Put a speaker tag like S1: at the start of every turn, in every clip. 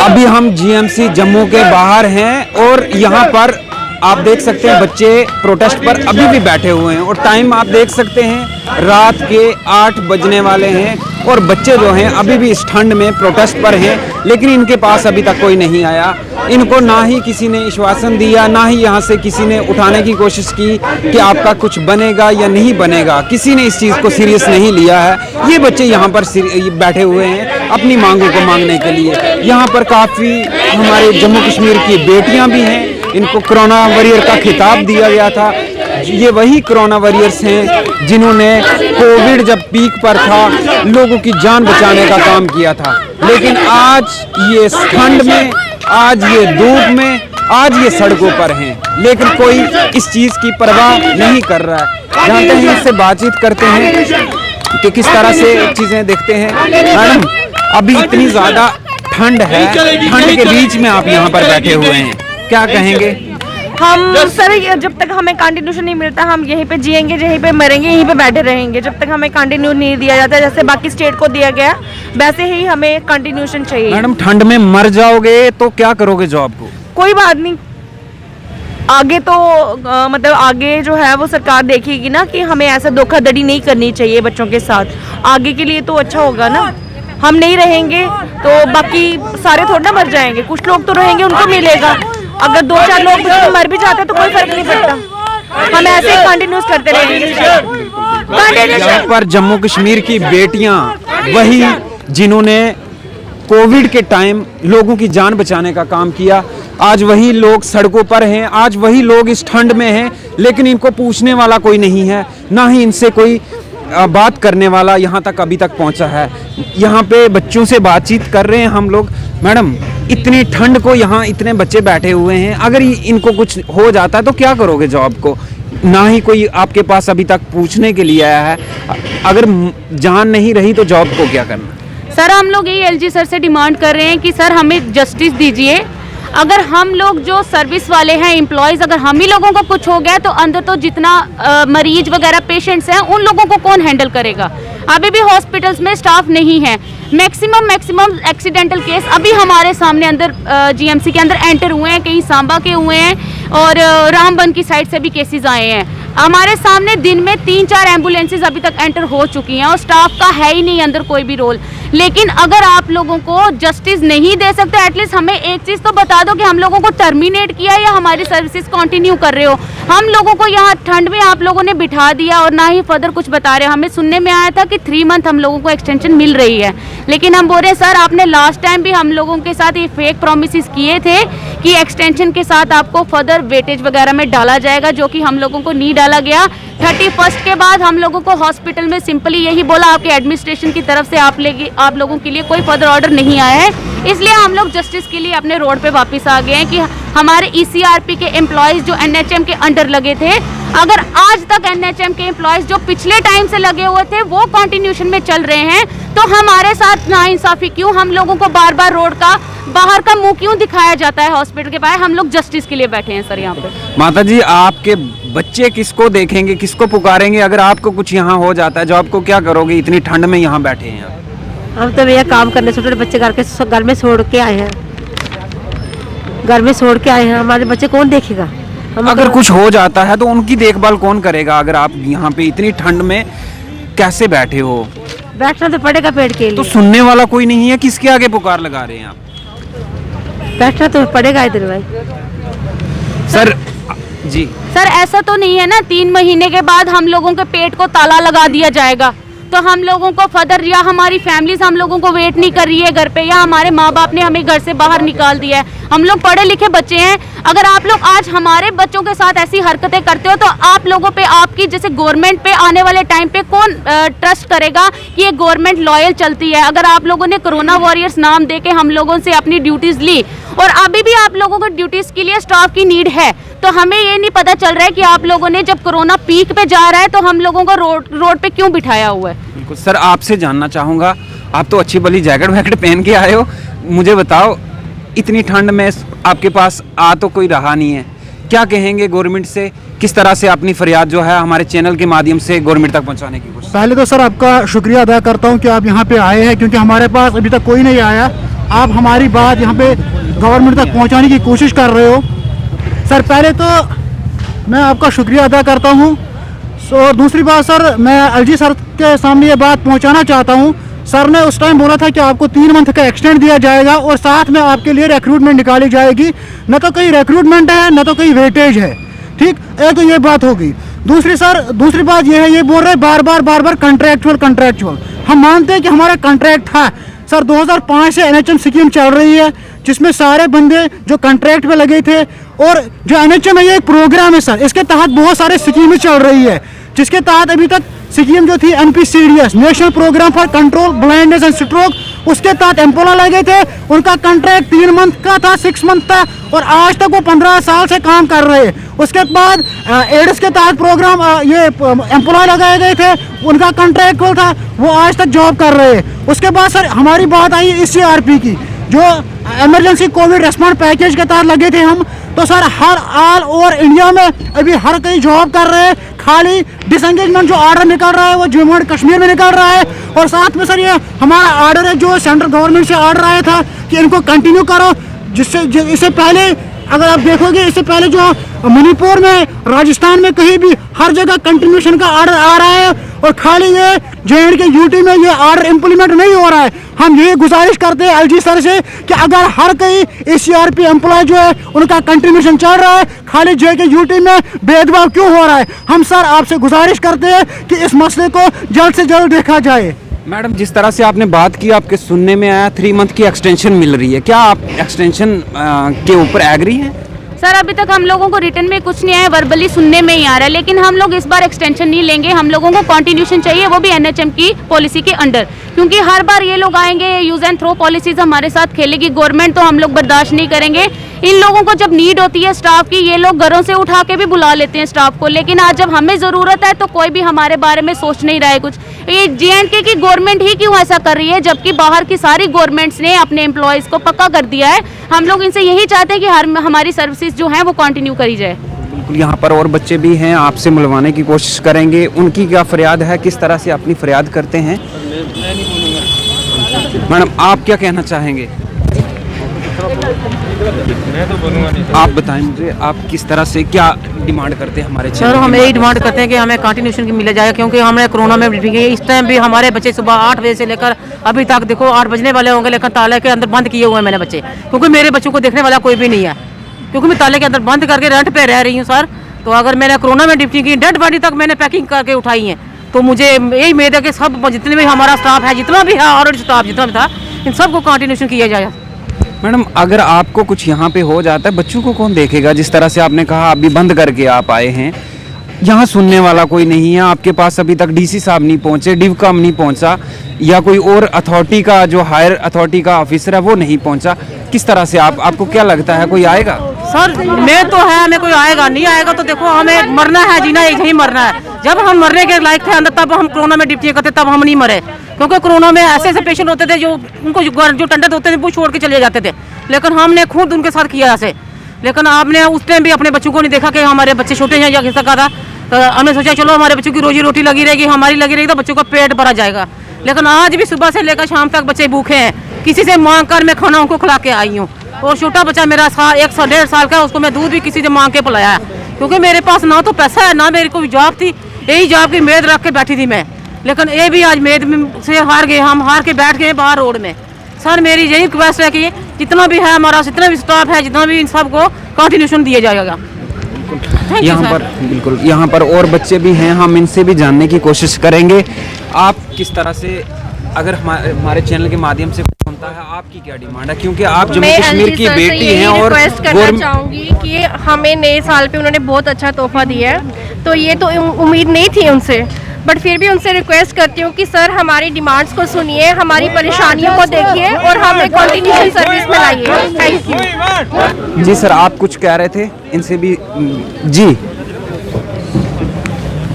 S1: अभी हम जीएमसी जम्मू के बाहर हैं और यहाँ पर आप देख सकते हैं बच्चे प्रोटेस्ट पर अभी भी बैठे हुए हैं और टाइम आप देख सकते हैं रात के 8 बजने वाले हैं और बच्चे जो हैं अभी भी इस ठंड में प्रोटेस्ट पर हैं, लेकिन इनके पास अभी तक कोई नहीं आया। इनको ना ही किसी ने आश्वासन दिया, ना ही यहाँ से किसी ने उठाने की कोशिश की कि आपका कुछ बनेगा या नहीं बनेगा। किसी ने इस चीज़ को सीरियस नहीं लिया है। ये बच्चे यहाँ पर बैठे हुए हैं अपनी मांगों को मांगने के लिए। यहाँ पर काफ़ी हमारे जम्मू कश्मीर की बेटियाँ भी हैं, इनको कोरोना वॉरियर का खिताब दिया गया था। ये वही कोरोना वॉरियर्स हैं जिन्होंने कोविड जब पीक पर था लोगों की जान बचाने का काम किया था, लेकिन आज ये ठंड में, आज ये धूप में, आज ये सड़कों पर हैं, लेकिन कोई इस चीज़ की परवाह नहीं कर रहा है। जानते हैं, इससे बातचीत करते हैं कि किस तरह से चीज़ें देखते हैं। मैडम, अभी इतनी ज़्यादा ठंड है, ठंड के बीच में आप यहाँ पर बैठे हुए हैं, क्या कहेंगे?
S2: हम सर जब तक हमें कंटिन्यूशन नहीं मिलता हम यहीं पे जिएंगे, यहीं पे मरेंगे, यहीं पे बैठे रहेंगे। जब तक हमें कंटिन्यू नहीं दिया जाता, जैसे बाकी स्टेट को दिया गया वैसे ही हमें कंटिन्यूशन चाहिए।
S1: मैडम, ठंड में मर जाओगे तो क्या करोगे जॉब को?
S2: कोई बात नहीं, आगे तो मतलब आगे जो है वो सरकार देखेगी ना कि हमें ऐसा धोखाधड़ी नहीं करनी चाहिए बच्चों के साथ। आगे के लिए तो अच्छा होगा ना। हम नहीं रहेंगे तो बाकी सारे थोड़ा ना मर जाएंगे, कुछ लोग तो रहेंगे, उनको मिलेगा। अगर 2-4 लोग मर भी जाते तो कोई फर्क नहीं पड़ता। हम ऐसे ही कंटिन्यूस करते रहेंगे।
S1: यहाँ पर जम्मू कश्मीर की बेटियां वही जिन्होंने कोविड के टाइम लोगों की जान बचाने का काम किया, आज वही लोग सड़कों पर हैं, आज वही लोग इस ठंड में हैं, लेकिन इनको पूछने वाला कोई नहीं है, ना ही इनसे कोई बात करने वाला यहाँ तक अभी तक पहुँचा है। यहाँ पे बच्चों से बातचीत कर रहे हैं हम लोग। मैडम, इतनी ठंड को यहाँ इतने बच्चे बैठे हुए हैं, अगर इनको कुछ हो जाता है तो क्या करोगे जॉब को? ना ही कोई आपके पास अभी तक पूछने के लिए आया है। अगर जान नहीं रही तो जॉब को क्या करना?
S3: सर, हम लोग यही एलजी सर से डिमांड कर रहे हैं कि सर हमें जस्टिस दीजिए। अगर हम लोग जो सर्विस वाले हैं एम्प्लॉयज़, अगर हम ही लोगों को कुछ हो गया तो अंदर तो जितना मरीज वगैरह पेशेंट्स हैं उन लोगों को कौन हैंडल करेगा? अभी भी हॉस्पिटल्स में स्टाफ नहीं है। मैक्सिमम एक्सीडेंटल केस अभी हमारे सामने अंदर जीएमसी के अंदर एंटर हुए हैं, कहीं सांबा के हुए हैं और रामबन की साइड से भी केसेस आए हैं। हमारे सामने दिन में 3-4 एम्बुलेंसेज अभी तक एंटर हो चुकी हैं और स्टाफ का है ही नहीं अंदर कोई भी रोल। लेकिन अगर आप लोगों को जस्टिस नहीं दे सकते, एटलीस्ट हमें एक चीज़ तो बता दो कि हम लोगों को टर्मिनेट किया या हमारी सर्विसेज कंटिन्यू कर रहे हो। हम लोगों को यहाँ ठंड में आप लोगों ने बिठा दिया और ना ही फर्दर कुछ बता रहे हो। हमें सुनने में आया था कि 3 मंथ हम लोगों को एक्सटेंशन मिल रही है, लेकिन हम बोल रहे हैं सर आपने लास्ट टाइम भी हम लोगों के साथ ये फेक प्रोमिस किए थे कि एक्सटेंशन के साथ आपको फर्दर वेटेज वगैरह में डाला जाएगा, जो कि हम लोगों को नहीं डाला गया। 31 के बाद हम लोगों को हॉस्पिटल में सिंपली यही बोला आपके एडमिनिस्ट्रेशन की तरफ से आप लोगों के लिए कोई फर्दर ऑर्डर नहीं आया है, इसलिए हम लोग जस्टिस के लिए अपने रोड पे वापस आ गए हैं कि हमारे ईसीआरपी के एम्प्लॉयज़ जो एनएचएम के अंडर लगे थे, अगर आज तक एनएचएम के एम्प्लॉयज़ जो पिछले टाइम से लगे हुए थे वो कंटिन्यूशन में चल रहे हैं, तो हमारे साथ नाइंसाफी क्यों? हम लोगों को बार बार रोड का बाहर का मुंह क्यों दिखाया जाता है हॉस्पिटल के बाहर? हम लोग जस्टिस के लिए बैठे हैं सर यहाँ पे।
S1: माता जी, आपके बच्चे किसको देखेंगे, किसको पुकारेंगे अगर आपको कुछ यहाँ हो जाता है? जॉब को क्या करोगे? इतनी ठंड में यहाँ बैठे हैं आप।
S4: हम तो भैया काम करने से छोटे बच्चे घर में छोड़ के आए हैं, घर में छोड़ के आए हैं। हमारे बच्चे कौन देखेगा? हम
S1: अगर कुछ हो जाता है तो उनकी देखभाल कौन करेगा? अगर आप यहाँ पे इतनी ठंड में कैसे बैठे हो?
S4: बैठना तो पड़ेगा पेड़ के लिए।
S1: तो सुनने वाला कोई नहीं है, किसके आगे पुकार लगा रहे हैं आप?
S4: बैठना तो पड़ेगा इधर भाई।
S1: सर जी,
S3: सर ऐसा तो नहीं है ना 3 महीने के बाद हम लोगों के पेट को ताला लगा दिया जाएगा तो हम लोगों को फर्दर, या हमारी फैमिलीज हम लोगों को वेट नहीं कर रही है घर पे, या हमारे माँ बाप ने हमें घर से बाहर निकाल दिया है। हम लोग पढ़े लिखे बच्चे हैं। अगर आप लोग आज हमारे बच्चों के साथ ऐसी हरकतें करते हो तो आप लोगों पे, आपकी जैसे गवर्नमेंट पे आने वाले टाइम पे कौन ट्रस्ट करेगा कि ये गवर्नमेंट लॉयल चलती है? अगर आप लोगों ने कोरोना वॉरियर्स नाम दे के हम लोगों से अपनी ड्यूटीज ली और अभी भी आप लोगों को ड्यूटीज के लिए स्टाफ की नीड है, तो हमें ये नहीं पता चल रहा है कि आप लोगों ने जब कोरोना पीक पे जा रहा है तो हम लोगों को रोड पे क्यों बिठाया हुआ है?
S1: बिल्कुल सर, आपसे जानना चाहूँगा, आप तो अच्छी भली जैकेट वैकेट पहन के आए हो, मुझे बताओ इतनी ठंड में आपके पास आ तो कोई रहा नहीं है, क्या कहेंगे गवर्नमेंट से? किस तरह से अपनी फरियाद जो है हमारे चैनल के माध्यम से गवर्नमेंट तक पहुंचाने की कोशिश?
S5: पहले तो सर आपका शुक्रिया अदा करता हूं कि आप यहां पे आए हैं, क्योंकि हमारे पास अभी तक कोई नहीं आया। आप हमारी बात यहाँ पे गवर्नमेंट तक पहुँचाने की कोशिश कर रहे हो। सर पहले तो मैं आपका शुक्रिया अदा करता हूँ। और दूसरी बात सर, मैं एलजी सर के सामने ये बात पहुँचाना चाहता हूँ। सर ने उस टाइम बोला था कि आपको 3 मंथ का एक्सटेंड दिया जाएगा और साथ में आपके लिए रिक्रूटमेंट निकाली जाएगी। न तो कहीं रिक्रूटमेंट है न तो कहीं वेटेज है। ठीक, एक तो ये बात होगी। दूसरी बात ये है, ये बोल रहे बार बार कंट्रैक्चुअल। हम मानते हैं कि हमारा कॉन्ट्रैक्ट था सर। 2005 से एनएचएम स्कीम चल रही है जिसमें सारे बंदे जो कॉन्ट्रैक्ट पे लगे थे, और जो एनएचएम है ये एक प्रोग्राम है सर, इसके तहत बहुत सारे स्कीमें चल रही है, जिसके तहत अभी तक स्कीम जो थी NPCDS national program for control blindness and stroke, उसके तहत एम्प्लॉय लगे थे। उनका कॉन्ट्रैक्ट 3 मंथ का था, 6 मंथ था, और आज तक वो 15 साल से काम कर रहे हैं। उसके बाद एड्स के तहत प्रोग्राम ये एम्प्लॉय लगाए गए थे, उनका कॉन्ट्रैक्ट था, वो आज तक जॉब कर रहे हैं। उसके बाद सर हमारी बात आई इस CRP की, जो इमरजेंसी कोविड रेस्पॉन्स पैकेज के तहत लगे थे हम। तो सर हर ऑल ओवर इंडिया में अभी हर कहीं जॉब कर रहे हैं। खाली डिसएंगेजमेंट जो ऑर्डर निकल रहा है वो जम्मू एंड कश्मीर में निकल रहा है। और साथ में सर ये हमारा ऑर्डर है जो सेंट्रल गवर्नमेंट से ऑर्डर आया था कि इनको कंटिन्यू करो, इससे पहले अगर आप देखोगे, इससे पहले जो मणिपुर में, राजस्थान में, कहीं भी हर जगह कंटिन्यूशन का ऑर्डर आ रहा है, और खाली ये JNK UT में ये ऑर्डर इम्प्लीमेंट नहीं हो रहा है। हम ये गुजारिश करते हैं LG सर से कि अगर हर कहीं CRP एम्प्लॉय जो है उनका कंटिन्यूशन चल रहा है, खाली JNK UT में भेदभाव क्यों हो रहा है? हम सर आपसे गुजारिश करते हैं कि इस मसले को जल्द से जल्द देखा जाए।
S1: मैडम, जिस तरह से आपने बात की, आपके सुनने में आया 3 मंथ की एक्सटेंशन मिल रही है, क्या आप एक्सटेंशन के ऊपर एग्री हैं?
S3: सर अभी तक हम लोगों को रिटर्न में कुछ नहीं आया, वर्बली सुनने में ही आ रहा है, लेकिन हम लोग इस बार एक्सटेंशन नहीं लेंगे। हम लोगों को कंटिन्यूशन चाहिए, वो भी NHM की पॉलिसी के अंडर, क्योंकि हर बार ये लोग आएंगे, यूज एंड थ्रो पॉलिसीज हमारे साथ खेलेगी गवर्नमेंट, तो हम लोग बर्दाश्त नहीं करेंगे। इन लोगों को जब नीड होती है स्टाफ की, ये लोग घरों से उठा के भी बुला लेते हैं स्टाफ को, लेकिन आज जब हमें ज़रूरत है तो कोई भी हमारे बारे में सोच नहीं रहा है कुछ। ये JNK की गवर्नमेंट ही क्यों ऐसा कर रही है, जबकि बाहर की सारी गवर्नमेंट्स ने अपने एम्प्लॉयज़ को पक्का कर दिया है। हम लोग इनसे यही चाहते हैं कि हमारी सर्विसेज जो हैं वो कंटिन्यू करी जाए।
S1: बिल्कुल, यहाँ पर और बच्चे भी हैं, आपसे मिलवाने की कोशिश करेंगे। उनकी क्या फरियाद है, किस तरह से अपनी फरियाद करते हैं? मैडम, आप क्या कहना चाहेंगे? आप बताएं मुझे, आप किस तरह से क्या डिमांड करते हैं हमारे?
S4: सर हम यही डिमांड करते हैं कि हमें कंटिन्यूशन की मिला जाए, क्योंकि हमने कोरोना में इस टाइम भी हमारे बच्चे सुबह 8 बजे से लेकर अभी तक देखो 8 बजने वाले होंगे, लेकिन ताले के अंदर बंद किए हुए हैं मैंने बच्चे, क्योंकि मेरे बच्चों को देखने वाला कोई भी नहीं है, क्योंकि मैं ताले के अंदर बंद करके रेंट पे रह रही हूँ सर। तो अगर मैंने कोरोना में ड्यूटी की, डेड बॉडी तक मैंने पैकिंग करके उठाई है, तो मुझे यही उम्मीद है कि सब जितने भी हमारा स्टाफ है, जितना भी है ऑलरेडी स्टाफ जितना भी था, इन सबको कंटिन्यूशन किया जाए।
S1: मैडम, अगर आपको कुछ यहाँ पे हो जाता है, बच्चों को कौन देखेगा? जिस तरह से आपने कहा अभी बंद करके आप आए हैं, यहाँ सुनने वाला कोई नहीं है, आपके पास अभी तक DC साहब नहीं पहुँचे, डिवकम नहीं पहुँचा, या कोई और अथॉरिटी का जो हायर अथॉरिटी का ऑफिसर है वो नहीं पहुँचा। किस तरह से आपको क्या लगता है, कोई आएगा?
S4: सर मैं तो है, हमें कोई आएगा नहीं आएगा तो देखो हमें मरना है, जीना यही मरना है। जब हम मरने के लायक थे अंदर, तब हम कोरोना में ड्यूटी करते, तब हम नहीं मरे, क्योंकि कोरोना में ऐसे ऐसे पेशेंट होते थे जो उनको जो टेंडर होते थे वो छोड़ के चले जाते थे, लेकिन हमने खुद उनके साथ किया ऐसे। लेकिन आपने उस टाइम भी अपने बच्चों को नहीं देखा कि हमारे बच्चे छोटे हैं या किस तरह का था, तो हमने सोचा चलो हमारे बच्चों की रोजी रोटी लगी रहेगी, हमारी लगी रहेगी, तो बच्चों का पेट भरा जाएगा। लेकिन आज भी सुबह से लेकर शाम तक बच्चे भूखे हैं, किसी से मांग कर मैं खाना उनको खिला के आई हूँ। और छोटा बच्चा मेरा 1.5 साल का, उसको मैं दूध भी किसी से मांग के पिलाया है, क्योंकि मेरे पास ना तो पैसा है ना मेरी कोई जॉब थी, यही जॉब की उम्मीद रख के बैठी थी मैं, लेकिन ये भी आज उम्मीद से हार गए, हम हार के बैठ गए बाहर रोड में। सर मेरी यही रिक्वेस्ट है कि जितना भी है हमारा, जितना भी स्टाफ है, जितना भी इन सबको कंटिन्यूशन दिया जाएगा।
S1: यहाँ पर बिल्कुल, यहाँ पर और बच्चे भी हैं, हम इनसे भी जानने की कोशिश करेंगे। आप किस तरह से, अगर हमारे चैनल के माध्यम से सुनता है, आपकी क्या डिमांड है? क्योंकि आप जम्मू कश्मीर की बेटी हैं और
S6: रिक्वेस्ट करना चाहूँगी कि हमें नए साल पे उन्होंने बहुत अच्छा तोहफा दिया है, तो ये तो उम्मीद नहीं थी उनसे, बट फिर भी उनसे रिक्वेस्ट करती हूँ कि सर हमारी डिमांड्स को सुनिए, हमारी परेशानियों को देखिए और हमें कंटिन्यूशन सर्विस में लाइए। Thank you.
S1: जी सर, आप कुछ कह रहे थे, इनसे भी जी।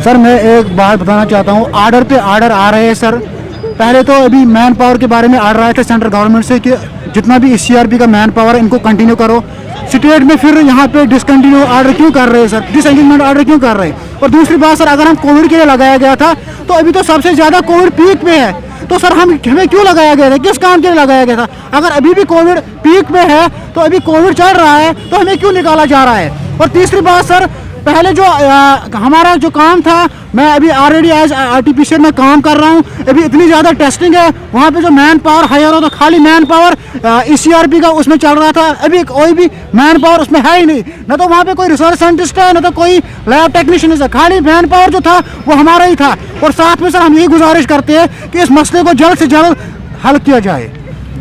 S5: सर मैं एक बात बताना चाहता हूँ, ऑर्डर पे ऑर्डर आ रहे हैं सर। पहले तो अभी मैन पावर के बारे में ऑर्डर आए थे सेंट्रल गवर्नमेंट से कि जितना भी CRP का मैन पावर है इनको कंटिन्यू करो। स्टेट में फिर यहाँ पे डिसकंटिन्यू ऑर्डर क्यों कर रहे हैं सर, डिसएंगेजमेंट ऑर्डर क्यों कर रहे हैं? और दूसरी बात सर, अगर हम कोविड के लिए लगाया गया था तो अभी तो सबसे ज़्यादा कोविड पीक पे है, तो सर हमें क्यों लगाया गया था, किस काम के लिए लगाया गया था? अगर अभी भी कोविड पीक में है तो अभी कोविड चल रहा है तो हमें क्यों निकाला जा रहा है? और तीसरी बात सर, पहले जो हमारा जो काम था, मैं अभी ऑलरेडी एज आर्टिफिशियल में काम कर रहा हूँ, अभी इतनी ज़्यादा टेस्टिंग है, वहाँ पे जो मैन पावर हायर हो तो खाली मैन पावर ECRP का उसमें चल रहा था, अभी कोई भी मैन पावर उसमें है ही नहीं, ना तो वहाँ पे कोई रिसर्च साइंटिस्ट है, ना तो कोई लैब टेक्नीशियन है, खाली मैन पावर जो था वो हमारा ही था। और साथ में सर हम यही गुजारिश करते हैं कि इस मसले को जल्द से जल्द हल किया जाए।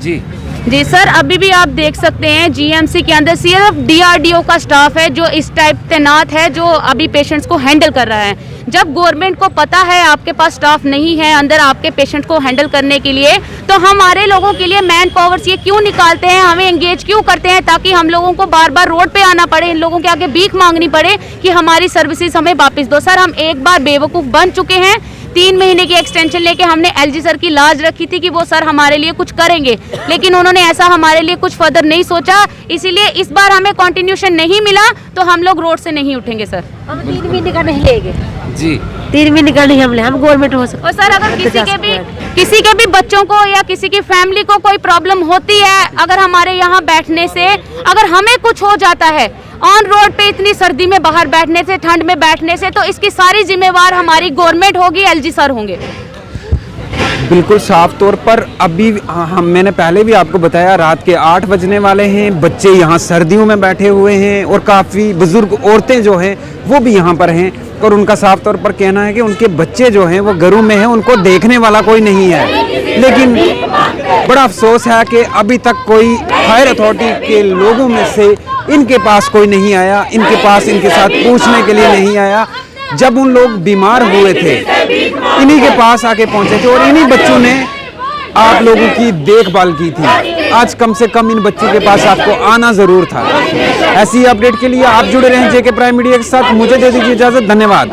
S3: जी सर, अभी भी आप देख सकते हैं जीएमसी के अंदर सिर्फ DRDO का स्टाफ है जो इस टाइप तैनात है, जो अभी पेशेंट्स को हैंडल कर रहा है। जब गवर्नमेंट को पता है आपके पास स्टाफ नहीं है अंदर आपके पेशेंट को हैंडल करने के लिए, तो हमारे लोगों के लिए मैन पावर्स ये क्यों निकालते हैं, हमें एंगेज क्यों करते हैं, ताकि हम लोगों को बार बार रोड पे आना पड़े, इन लोगों के आगे भीख मांगनी पड़े कि हमारी सर्विसेज हमें वापस दो। सर, हम एक बार बेवकूफ़ बन चुके हैं। 3 महीने की एक्सटेंशन लेके हमने LG सर की लाज रखी थी कि वो सर हमारे लिए कुछ करेंगे, लेकिन उन्होंने ऐसा हमारे लिए कुछ फर्दर नहीं सोचा। इसीलिए इस बार हमें कंटिन्यूशन नहीं मिला तो हम लोग रोड से नहीं उठेंगे सर।
S7: हम 3 महीने का नहीं लेंगे
S1: जी,
S7: 3 महीने का नहीं हम गवर्नमेंट हो सकते।
S3: और सर, अगर किसी के भी बच्चों को या किसी की फैमिली को कोई प्रॉब्लम होती है, अगर हमारे यहाँ बैठने से अगर हमें कुछ हो जाता है ऑन रोड पे इतनी सर्दी में बाहर बैठने से, ठंड में बैठने से, तो इसकी सारी जिम्मेवार हमारी गवर्नमेंट होगी, LG सर होंगे।
S1: बिल्कुल साफ तौर पर अभी मैंने पहले भी आपको बताया, रात के 8 बजने वाले हैं, बच्चे यहाँ सर्दियों में बैठे हुए हैं और काफ़ी बुजुर्ग औरतें जो हैं वो भी यहाँ पर हैं, और उनका साफ तौर पर कहना है कि उनके बच्चे जो हैं वो घरों में हैं, उनको देखने वाला कोई नहीं है। लेकिन बड़ा अफसोस है कि अभी तक कोई हायर अथॉरिटी के लोगों में से इनके पास कोई नहीं आया, इनके पास इनके साथ पूछने के लिए नहीं आया। जब उन लोग बीमार हुए थे इन्हीं के पास आके पहुंचे थे और इन्हीं बच्चों ने आप लोगों की देखभाल की थी। आज कम से कम इन बच्चों के पास आपको आना जरूर था। ऐसी अपडेट के लिए आप जुड़े रहें JK प्राइम मीडिया के साथ। मुझे दे दीजिए इजाजत, धन्यवाद।